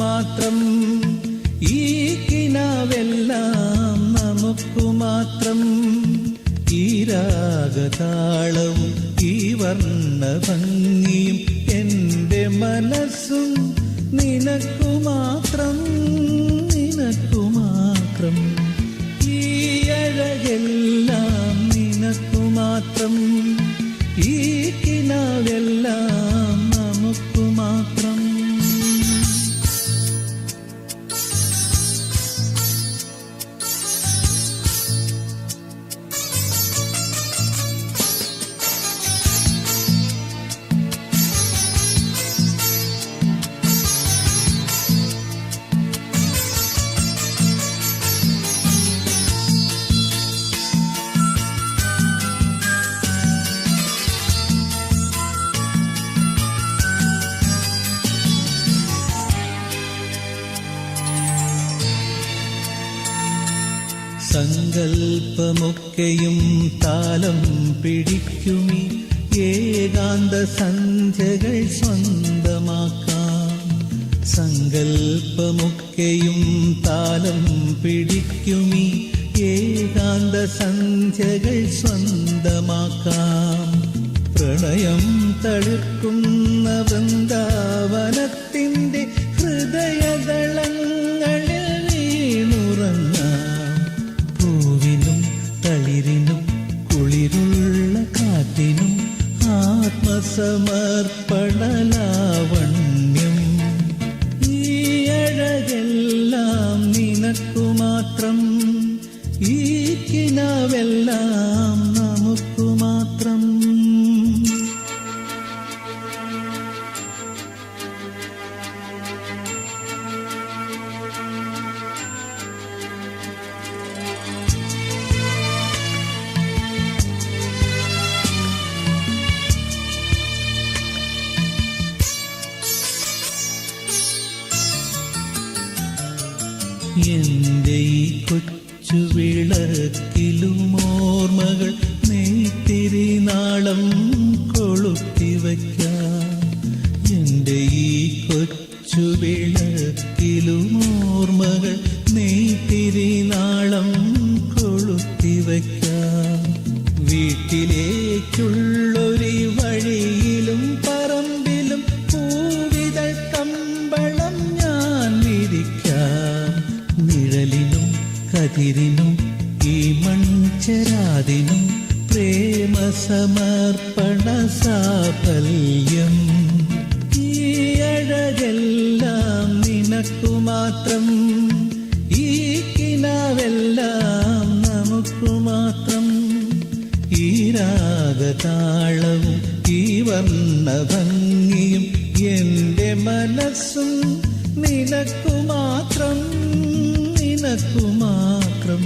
മാത്രം, ഈ കിനാവെല്ലാം നമുക്കു മാത്രം. ഈ രാഗതാളവും ഈ വർണ്ണഭംഗിയും എൻ്റെ മനസ്സും നിനക്കു മാത്രം, നിനക്കു മാത്രം. ഈ അഴകെല്ലാം നിനക്കു മാത്രം, ഈ കിനാവെല്ലാം നമുക്കു മാത്രം. സങ്കൽപ്പമൊക്കെയും താലം പിടിക്കുമി ഏകാന്ത സന്ധ്യകൾ സ്വന്തമാക്കാം. സങ്കൽപ്പമൊക്കെയും താലം പിടിക്കുമി ഏകാന്ത സന്ധ്യകൾ സ്വന്തമാക്കാം. പ്രണയം തളിർക്കുന്ന വൃന്ദാവനത്തിൻ്റെ ഹൃദയദളങ്ങളിൽ വീണുറങ്ങാം. പൂവിനും തളിരിനും കുളിരുള്ള കാറ്റിനും ആത്മസമർപ്പണ ലാവണ്യം. ഈ അഴകെല്ലാം നിനക്കു മാത്രം, ഈ കിനാവെല്ലാം നമുക്കു മാത്രം. എന്റെ ഈ കൊച്ചു വിളക്കിലും ഓർമ്മകൾ നെയ്ത്തിരി നാളം കൊളുത്തിവയ്ക്കാം. എന്റെ ഈ കൊച്ചു വിളക്കിലും ഓർമ്മകൾ നെയ്ത്തിരി നാളം കൊളുത്തിവയ്ക്കാം. വീട്ടിലേക്കുള്ളൊരു വഴിയിലും പറമ്പിലും പൂവിതൾ കമ്പളം ഞാൻ വിരിക്കാം. നിഴലിനും കതിരിനും ഈ മൺചെരാതിനും പ്രേമ സമർപ്പണ സാഫല്യം. ഈ അഴകെല്ലാം നിനക്കു മാത്രം, ഈ കിനാവെല്ലാം നമുക്കു മാത്രം. ഈ രാഗതാളവും ഈ വർണ്ണഭംഗിയും എൻ്റെ മനസ്സും നിനക്കു മാത്രം, നിനക്കു മാത്രം.